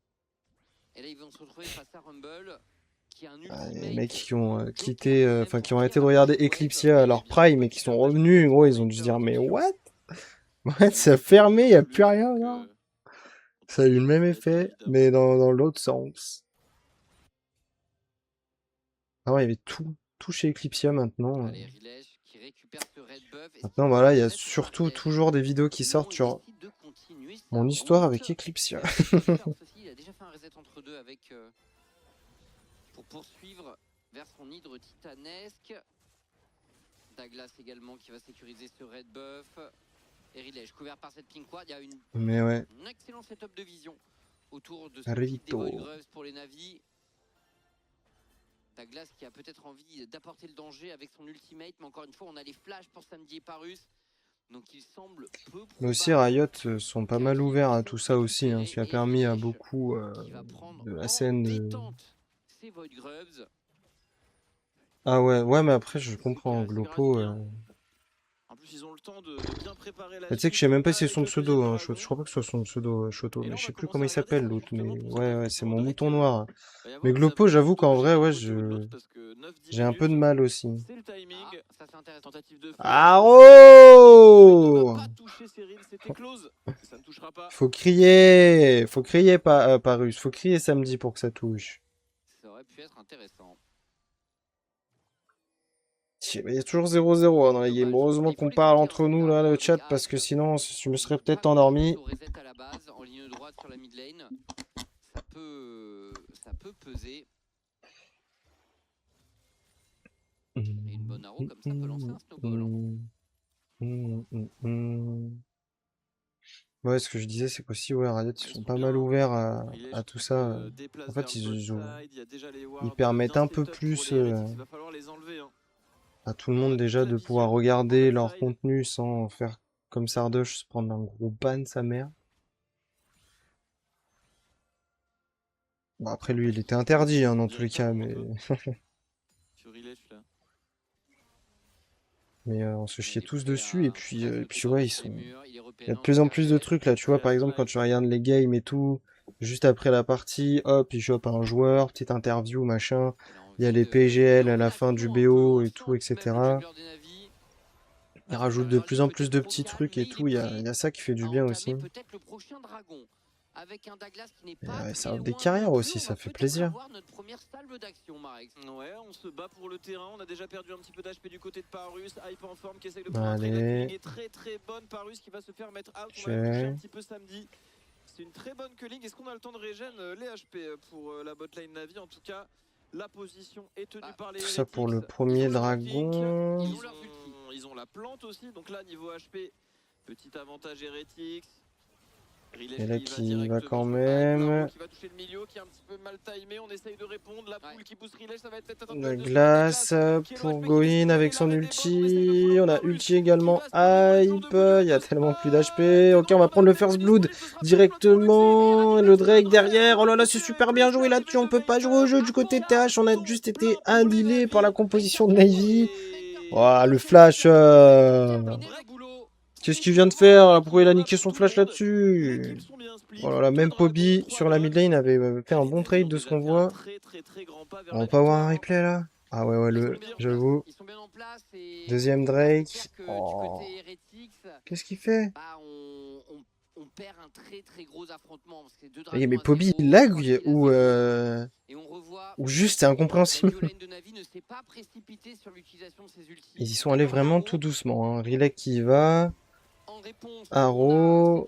Et là, ils vont se retrouver face à Rumble, qui a un Ah, les ultimate mecs qui ont d'aucun quitté, problème enfin pour qui ont arrêté clear de la regarder prochaine wave. Eclipsia à Et leur bien prime sûr, et qui petit sont avantage revenus, pour gros, les ils ont dû se dire Miner, mais attention. what? What, ça a fermé, y a plus rien là. Donc, Ça a eu le même ça va être effet, évidemment mais dans l'autre sens. Ah ouais, il y avait tout chez Eclipsia maintenant. Allez, Rilesh qui récupère ce red buff. Est-ce qu'il Maintenant, va voilà, il y a remettre sur surtout Rilesh? toujours des vidéos qui Non, sortent il sur décide de continuer sa mon histoire route avec Eclipsia. vers le top first aussi. Il a déjà fait un reset entre deux avec pour poursuivre vers son hydre titanesque. Douglas également qui va sécuriser ce red buff. Et Rilesh couvert par cette pink ward. Il y a Mais ouais, un excellent setup de vision autour de ce kit des Rito. Void Grubs pour les Na'Vi. Douglas qui a peut-être envie d'apporter le danger avec son ultimate, mais encore une fois, on a les flashs pour Samdi et Parus. Donc il semble peu Mais aussi probable Riot sont pas mal ouverts à tout ça aussi, hein, ce qui a permis à beaucoup qui va prendre de la en scène. détente ces Void Grubs. Ah ouais, mais après je comprends, c'est Glopo. gratuit, hein. En plus, ils ont le temps de bien préparer la Tu sais que je sais suite même pas si c'est avec son le pseudo, deuxième hein, dragon. je crois pas que ce soit son pseudo, Shoto, Et là, mais on je sais va plus commencer comment à il regarder s'appelle ça l'autre, mais justement, ouais, peut-être c'est plutôt mon au mouton Drake. noir. Il va y avoir Mais des Glopo, avantages j'avoue qu'en vrai, psychologiques ouais, d'un côté ou de l'autre, parce que 9-10 j'ai un peu de minutes, mal aussi. c'est le timing. Ah, ça c'est intéressant. Tentative de fake. Aro! Il ne va pas toucher Cyril, c'était close. Ça ne touchera pas. Faut crier Parus, faut crier Samedi pour que ça touche. Ça aurait pu être intéressant. Il y a toujours 0-0 hein, dans les games. Dommage. Heureusement Il faut qu'on les parle tenter, entre ces nous là, dragons le avec chat, parce que Ice. sinon je me serais Pas peut-être grand-chose endormi. au reset à la base, en ligne droite sur la mid lane. Ça peut peser. Et une bonne arrow comme ça peut lancer un snowball. Ouais, ce que je disais, c'est qu'aussi, ouais, Riot, ils sont pas mal ouverts à tout ça. En fait, ils permettent un peu plus à tout le monde déjà de pouvoir regarder leur contenu sans faire comme Sardoche, se prendre un gros ban sa mère. Bon, après, lui, il était interdit hein, dans tous les cas, mais... Mais on se chiait tous dessus, et puis ouais, ils sont... Il y a de plus en plus de trucs, là, tu vois, par exemple, quand tu regardes les games et tout, juste après la partie, hop, ils chopent un joueur, petite interview, machin, il y a les PGL à la fin du BO et tout, etc. Ils rajoutent de plus en plus de petits trucs et tout, il y a ça qui fait du bien aussi. Avec un Douglas qui n'est Et pas ouais, ça très offre des loin carrières non plus, aussi, on ça va fait peut-être plaisir. avoir notre première salve d'action, Marex. Ouais, on se bat pour le terrain. On a déjà perdu un petit peu d'HP du côté de Parus. Hype en forme qui essaye de prendre un trade. La culling est très très bonne. Parus qui va se faire mettre out. On va le toucher un petit peu Samedi. C'est une très bonne culling. Est-ce qu'on a le temps de régène les HP pour la botlane Na'Vi? En tout cas, la position est tenue par les Tout ça pour Heretics. le premier Ils ont leur dragon. pick, ils ont la plante aussi. Donc là, niveau HP, petit avantage Heretics. Et là qui va quand même. La glace pour Goin avec son ulti. On a ulti également Hype. Il y a tellement plus d'HP. Ok, on va prendre le First Blood directement. Et le Drake derrière. Oh là là, c'est super bien joué là-dessus. On peut pas jouer au jeu du côté TH. On a juste été annihilé par la composition de Navy. Oh, le flash. Qu'est-ce qu'il vient de faire? Pourquoi il a niqué son flash là-dessus? Oh là là, même Poby sur la mid lane avait fait un bon trade de ce qu'on voit. On va pas avoir un replay là? Ah ouais, j'avoue. Deuxième Drake. Oh. Qu'est-ce qu'il fait? On perd un très gros affrontement. Mais Poby il lag ou juste c'est incompréhensible. Ils y sont allés vraiment tout doucement. Hein. Rilek qui y va. Arrow.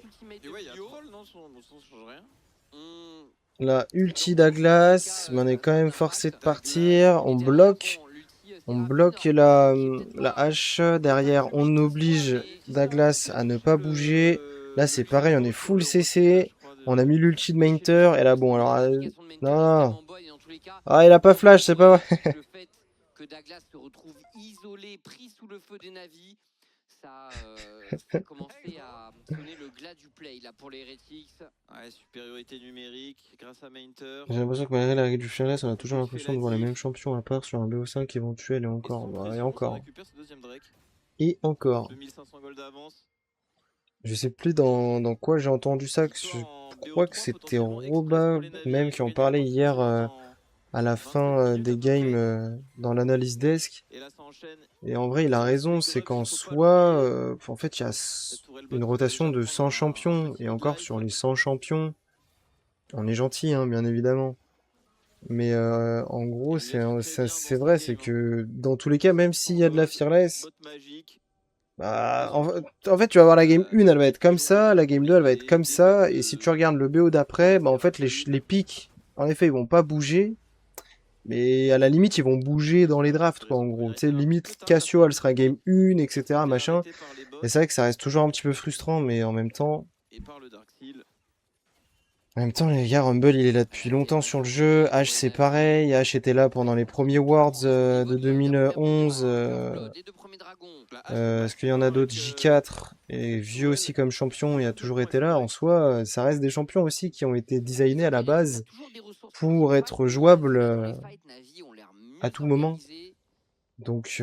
La ulti Douglas, mais on est quand même forcé de partir. On bloque la hache. Derrière, on oblige Douglas à ne pas bouger. Là, c'est pareil, on est full CC. On a mis l'ulti de Mainter. Et là, bon, alors... non. les cas. Ah, il a pas flash, c'est pas vrai. Le fait que Douglas se retrouve isolé, pris sous le feu des navis, ça fait commencer à sonner le glas du play là pour les Heretics. Ouais, supériorité numérique grâce à Mainter. J'ai l'impression que malgré la règle du Fearless, on a toujours l'impression de voir les mêmes champions à part sur un BO5 éventuel et encore. Et encore. Et encore. 2500 gold d'avance. Je sais plus dans quoi j'ai entendu ça, que je crois que c'était Robin même qui en parlait hier à la fin des games dans l'analyse desk. Et en vrai, il a raison, c'est qu'en soi, en fait, il y a une rotation de 100 champions. Et encore, sur les 100 champions, on est gentil, hein, bien évidemment. Mais en gros, c'est vrai, c'est que dans tous les cas, même s'il y a de la Fearless, bah, en fait, tu vas voir la game 1, elle va être comme ça, la game 2, elle va être comme ça, et si tu regardes le BO d'après, bah en fait, les pics, en effet, ils vont pas bouger, mais à la limite, ils vont bouger dans les drafts, quoi, en gros. Tu sais, limite, Cassio, elle sera game 1, etc., machin. Et c'est vrai que ça reste toujours un petit peu frustrant, mais en même temps... En même temps, les gars, Rumble, il est là depuis longtemps sur le jeu. H, c'est pareil. H était là pendant les premiers Worlds de 2011. Est-ce qu'il y en a d'autres? J4 est vieux aussi comme champion et a toujours été là. En soi, ça reste des champions aussi qui ont été designés à la base pour être jouables à tout moment. Donc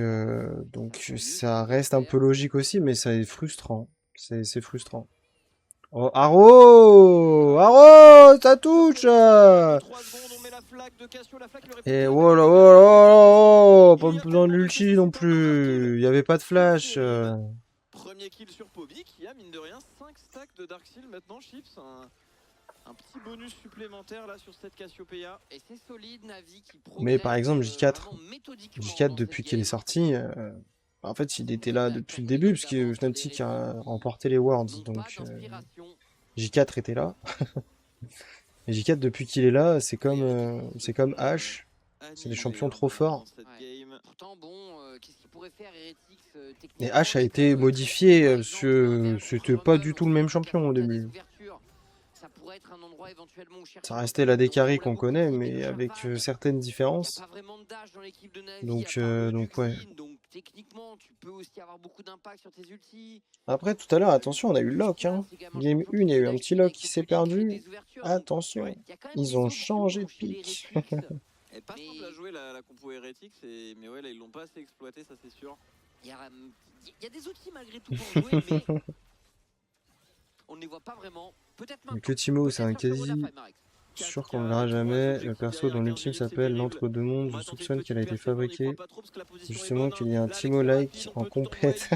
ça reste un peu logique aussi, mais ça est frustrant. C'est frustrant. Oh, Haro! Haro! Ça touche! Et voilà, oh, pas besoin de l'ulti non plus. Il n'y avait pas de flash. Premier kill sur Pobi qui a mine de rien 5 stacks de Darkseal maintenant, Chips. Un petit bonus supplémentaire là sur cette Cassiopeia. Et c'est solide, Navi qui mais par exemple, J4 depuis qu'il est sorti, en fait, il était là depuis le début, parce que Fnatic a remporté les Worlds, donc J4 était là. Et J4, depuis qu'il est là, c'est comme H, c'est des champions trop forts. Et H a été modifié, parce que c'était pas du tout le même champion au début. Ça restait la Dekari qu'on connaît, mais avec certaines différences. Donc ouais. Après, tout à l'heure, attention, on a eu le lock. Hein. Game 1, il y a eu un petit lock qui s'est perdu. Attention, ils ont changé de pick. Elle est pas simple à jouer la compo Heretics, mais ouais, là ils l'ont pas assez exploité, ça c'est sûr. Il y a des outils malgré tout pour jouer, mais on ne les voit pas vraiment. Que Timo, c'est un quasi sûr qu'on ne verra jamais. Le perso dont l'ultime s'appelle l'entre-deux-mondes, je soupçonne qu'elle a été fabriquée. Justement qu'il y a un Timo-like en compète.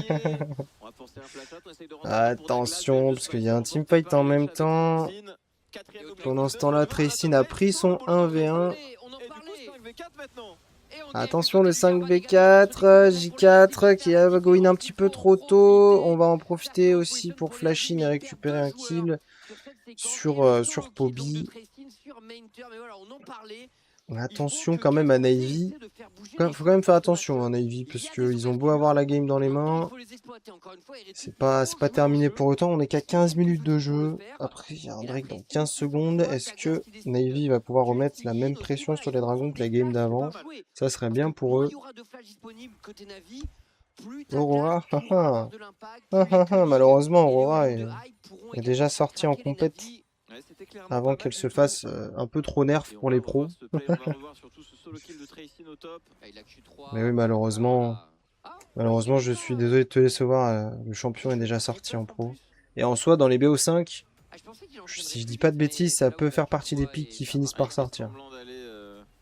Attention, parce qu'il y a un teamfight en même temps. Pendant ce temps-là, Tracyn a pris son 1v1. Attention, le 5v4, J4 qui a go in un petit peu trop tôt. On va en profiter aussi pour flash in et récupérer un kill sur Pobi. Attention quand même à Na'Vi. Faut quand même faire attention à Na'Vi, parce qu'ils ont beau avoir la game dans les mains. C'est pas terminé pour autant, on est qu'à 15 minutes de jeu. Après, il y a un break dans 15 secondes. Est-ce que Na'Vi va pouvoir remettre la même pression sur les dragons que la game d'avant? Ça serait bien pour eux. Aurora, malheureusement, Aurora est déjà sortie en compète avant qu'elle se fasse un peu trop nerf pour les pros. Mais oui, malheureusement, je suis désolé de te décevoir, le champion est déjà sorti en pro. Et en soi, dans les BO5, si je dis pas de bêtises, ça peut faire partie des pics qui finissent par sortir.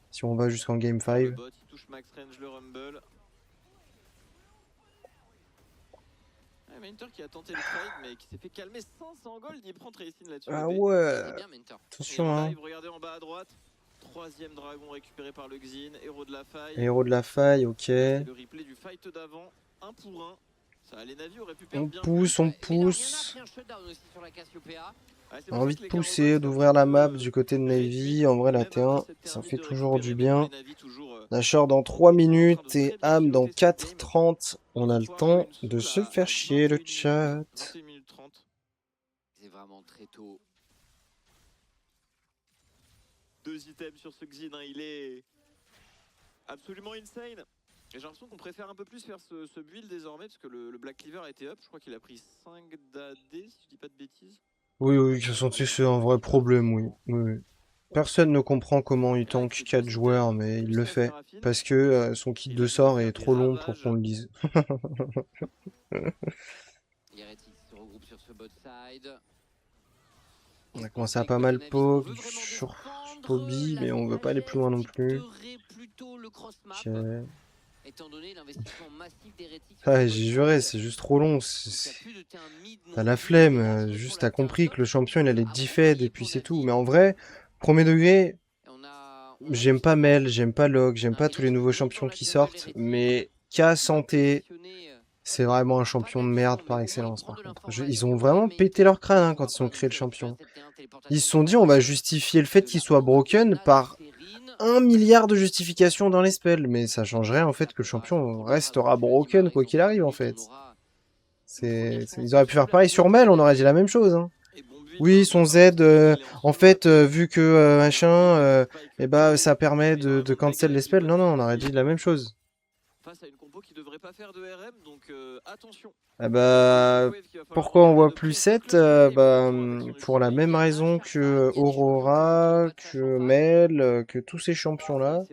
Si on va jusqu'en Game 5. Mainter qui a tenté le trade mais qui s'est fait calmer 500 gold, il prend Tracyn là-dessus. Ah ouais. Attention hein. Regardez en bas à droite. Troisième dragon récupéré par le Xin, héros de la faille. Héros de la faille, ok. Le replay du fight d'avant, 1 pour 1. Ça, les Navi auraient pu perdre bien plus. On pousse. On a envie de pousser, d'ouvrir la map du côté de Na'Vi. En vrai, la T1, ça fait toujours du bien. Nashor dans 3 minutes et Am dans 4:30. On a le temps de se faire chier, le chat. C'est vraiment très tôt. 2 items sur ce Xin, hein, il est absolument insane. Et j'ai l'impression qu'on préfère un peu plus faire ce build désormais, parce que le Black Cleaver a été up. Je crois qu'il a pris 5 d'AD, si je dis pas de bêtises. Oui, oui, je sens que c'est un vrai problème, oui. Oui. Personne ne comprend comment il tank 4 joueurs, mais il le fait. Parce que son kit de sort est trop long pour qu'on le dise. On a commencé à pas mal poke sur Poby, mais on veut pas aller plus loin non plus. Ok. Ah, j'ai juré, c'est juste trop long. T'as la flemme, juste t'as compris que le champion il allait defed et puis c'est tout. Mais en vrai, premier degré, j'aime pas Mel, j'aime pas Log, j'aime pas tous les nouveaux champions qui sortent, mais K Santé, c'est vraiment un champion de merde par excellence par contre. Ils ont vraiment pété leur crâne hein, quand ils ont créé le champion. Ils se sont dit on va justifier le fait qu'il soit broken par 1 milliard de justifications dans les spells, mais ça changerait en fait que le champion restera broken quoi qu'il arrive en fait. Ils auraient pu faire pareil sur Mel, on aurait dit la même chose. Hein. Oui, son Z, en fait, vu que machin, et bah ça permet de cancel les spells. Non, non, on aurait dit la même chose. Face à une compo qui devrait pas faire de RM, donc attention. Ah bah, pourquoi on voit plus 7 bah, pour la même raison que Aurora, que Mel, que tous ces champions-là,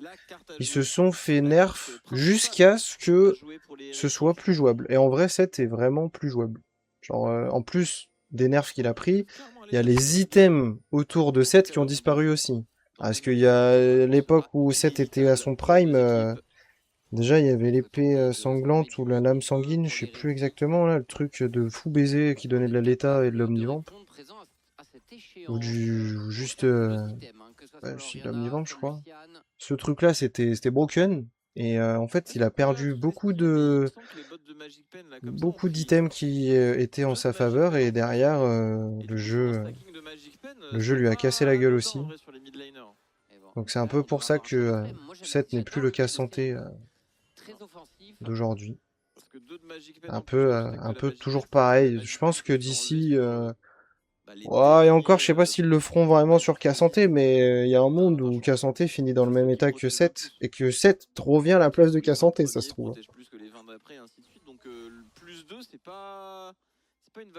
ils se sont fait nerf jusqu'à ce que ce soit plus jouable. Et en vrai, 7 est vraiment plus jouable. Genre, en plus des nerfs qu'il a pris, il y a les items autour de 7 qui ont disparu aussi. Parce qu'il y a l'époque où 7 était à son prime... Déjà, il y avait l'épée sanglante ou la lame sanguine, je sais plus exactement, là, le truc de fou baiser qui donnait de la léta et de l'omnivamp. Ou juste... ouais, de l'omnivamp, je crois. Ce truc-là, c'était broken. Et en fait, il a perdu beaucoup d'items qui étaient en sa faveur. Et derrière, le jeu lui a cassé la gueule aussi. Donc c'est un peu pour ça que 7 n'est plus le cas santé d'aujourd'hui. Un peu toujours pareil. Je pense que d'ici... ouais, et encore, je sais pas s'ils le feront vraiment sur K-Santé, mais il y a un monde où K-Santé finit dans le même état que 7, et que 7 revient à la place de K-Santé, ça se trouve.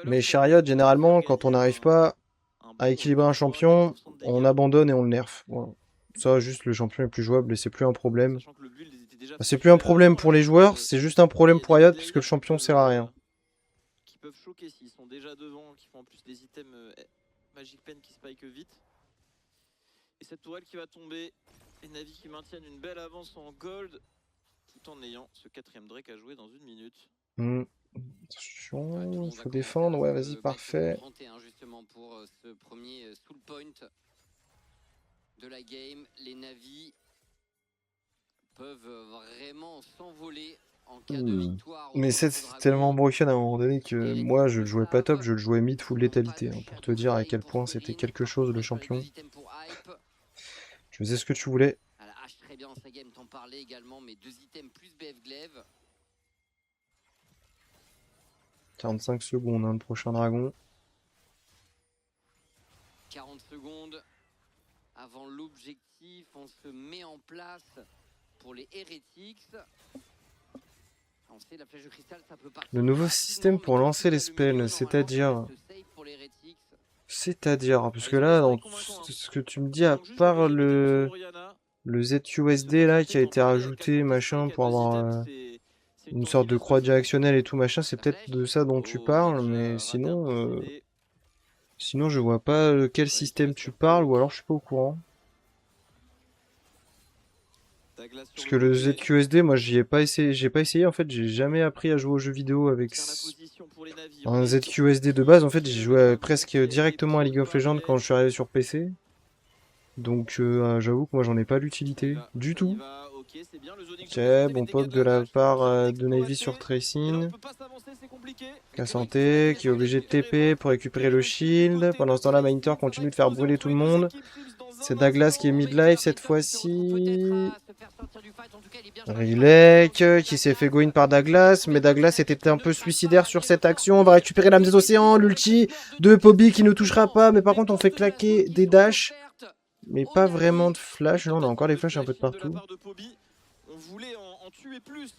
Mais Chariot, généralement, quand on n'arrive pas à équilibrer un champion, on abandonne et on le nerf. Voilà. Ça, juste, le champion est plus jouable et c'est plus un problème. C'est plus un problème pour les joueurs, c'est juste un problème pour Riot puisque le champion sert à rien. Qui peuvent choquer s'ils sont déjà devant, qui font en plus des items Magic Pen qui spike vite. Et cette tourelle qui va tomber, les Navi qui maintiennent une belle avance en gold, tout en ayant ce 4ème Drake à jouer dans 1 minute. Attention, il faut défendre, ouais vas-y, parfait. Justement pour ce premier soul point de la game, les Navi peuvent vraiment s'envoler en cas de victoire. Mais c'est tellement broken à un moment donné que moi je le jouais pas top, je le jouais mid full létalité, hein, pour te dire à quel point c'était quelque chose le champion. Tu faisais ce que tu voulais. À la hache très bien dans sa game, t'en parlais également, mais 2 items plus BF Glaive. 45 secondes, hein, le prochain dragon. 40 secondes avant l'objectif, on se met en place pour les Heretics. On sait, la flèche de cristal, ça peut partir. Le nouveau système pour lancer les spells, c'est-à-dire... parce que là, dans ce que tu me dis, à part le ZUSD là qui a été rajouté, machin, pour avoir une sorte de croix directionnelle et tout, machin, c'est peut-être de ça dont tu parles, mais sinon... sinon, je vois pas quel système tu parles, ou alors je suis pas au courant. Parce que le ZQSD, moi j'ai pas essayé en fait, j'ai jamais appris à jouer aux jeux vidéo avec un ZQSD de base. En fait, j'ai joué presque directement à League of Legends quand je suis arrivé sur PC. Donc j'avoue que moi j'en ai pas l'utilité du tout. Ok, bon poke de la part de Navy sur Tracing. K-Santé qui est obligé de TP pour récupérer le shield. Pendant ce temps-là, Mainter continue de faire brûler tout le monde. C'est Douglas qui est mid-life cette fois-ci. Rilek qui s'est fait go in par Douglas, mais Douglas était un peu suicidaire sur cette action. On va récupérer l'âme des océans, l'ulti de Poby qui ne touchera pas, mais par contre on fait claquer des dashs. Mais pas vraiment de flash. Là, on a encore des flashs un peu de partout. On voulait en tuer plus.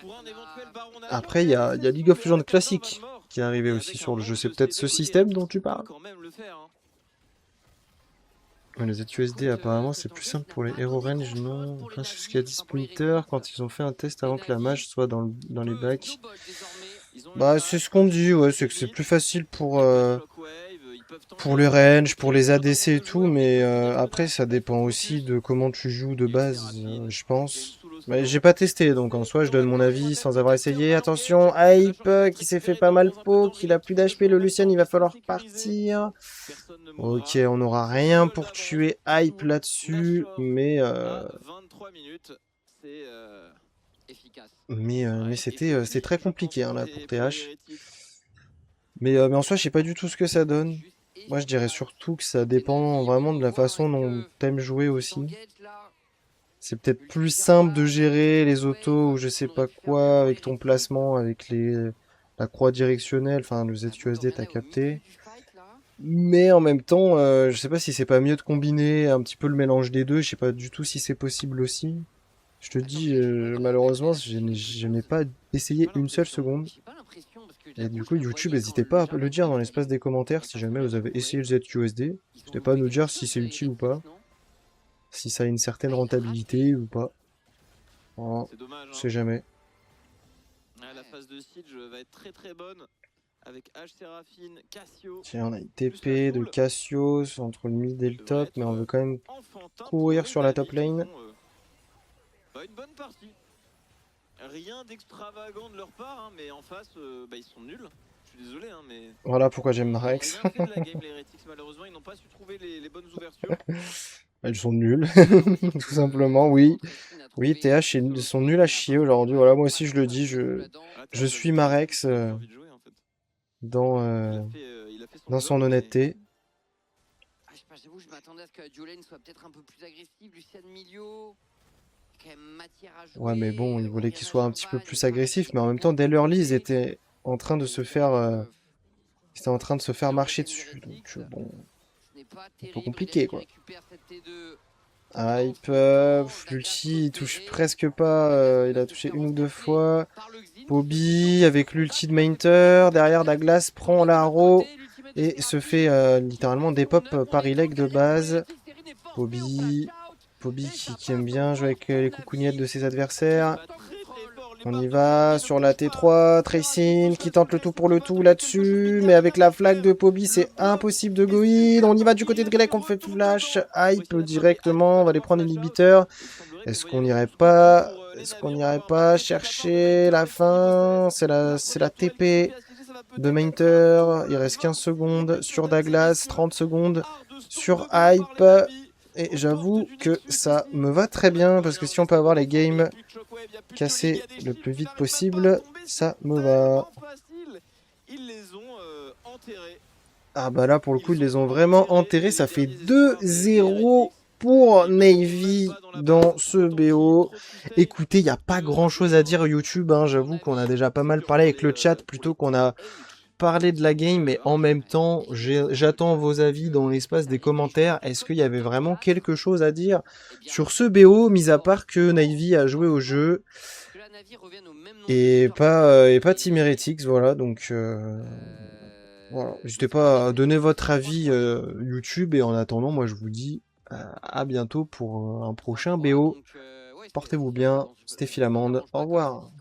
Pour un éventuel baronnage. Après, il y a League of Legends classique qui est arrivé aussi sur le jeu. C'est peut-être ce système dont tu parles. Les ZUSD, apparemment, c'est plus simple pour les Hero Range, non? Enfin, c'est ce qu'a dit Splinter quand ils ont fait un test avant que la mage soit dans les bacs. Bah, c'est ce qu'on dit, ouais, c'est que c'est plus facile pour les range, pour les ADC et tout, mais après, ça dépend aussi de comment tu joues de base, je pense. Mais j'ai pas testé, donc en soi, je donne mon avis sans avoir essayé. Attention, Hype, qui s'est fait pas mal poke, il a plus d'HP, le Lucian, il va falloir partir. Ok, on n'aura rien pour tuer Hype là-dessus, mais c'était très compliqué hein, là pour TH. Mais en soi, je sais pas du tout ce que ça donne. Moi, je dirais surtout que ça dépend vraiment de la façon dont t'aimes jouer aussi. C'est peut-être plus simple de gérer les autos ou je sais pas quoi avec ton placement, avec la croix directionnelle, enfin le ZUSD t'as capté. Mais en même temps, je sais pas si c'est pas mieux de combiner un petit peu le mélange des deux, je sais pas du tout si c'est possible aussi. Je te dis, malheureusement, je n'ai pas essayé une seule seconde. Et du coup, YouTube, n'hésitez pas à le dire dans l'espace des commentaires si jamais vous avez essayé le ZUSD. N'hésitez pas à nous dire si c'est utile ou pas. Si ça a une certaine rentabilité ou pas. Oh, C'est dommage. Je sais jamais. La phase de siege va être très très bonne. Avec H Séraphine, Cassio. Tiens, on a une TP de Cassio entre le mid et le top, mais on veut quand même courir sur la top lane. Une bonne partie. Rien d'extravagant de leur part, hein, mais en face, ils sont nuls. Je suis désolé, hein, mais... Voilà pourquoi j'aime Marex. Malheureusement, ils n'ont pas su trouver les bonnes ouvertures. Ils sont nuls, tout simplement, oui. Oui, TH, ils sont nuls à chier aujourd'hui. Voilà, moi aussi je le dis, je suis Marex dans son honnêteté. J'avoue, je m'attendais à ce que la duolane soit peut-être un peu plus agressive. Lucian Milio, quand même matière à jouer. Ouais, mais bon, il voulait qu'il soit un petit peu plus agressif, mais en même temps, dès l'early, ils étaient en train de se faire, marcher dessus. Donc, bon, un peu compliqué, quoi. Hype, l'ulti, il touche presque pas, il a touché une ou deux fois. Bobby avec l'ulti de Mainter, derrière Douglas prend l'arrow et se fait littéralement des pop par leg de base. Bobby qui aime bien jouer avec les coucougnettes de ses adversaires. On y va sur la T3, Tracing qui tente le tout pour le tout là-dessus, mais avec la flag de Bobby c'est impossible de go in. On y va du côté de Grelek, on fait flash, Hype directement, on va les prendre inhibiteur. Est-ce qu'on n'irait pas chercher la fin? C'est la TP de Mainter. Il reste 15 secondes sur Douglas, 30 secondes sur Hype. Et j'avoue que ça me va très bien parce que si on peut avoir les games cassés le plus vite possible, ça me va. Ah bah là pour le coup ils les ont vraiment enterrés. Ça fait 2-0 pour Navy dans ce BO. Écoutez, il n'y a pas grand chose à dire YouTube, hein. J'avoue qu'on a déjà pas mal parlé avec le chat plutôt qu'on a parlé de la game, mais en même temps, j'attends vos avis dans l'espace des commentaires. Est-ce qu'il y avait vraiment quelque chose à dire sur ce BO, mis à part que Navy a joué au jeu et pas Team Heretics, voilà, donc... Voilà. N'hésitez pas à donner votre avis YouTube et en attendant, moi je vous dis à bientôt pour un prochain BO. Portez-vous bien, c'était Philamande, au revoir.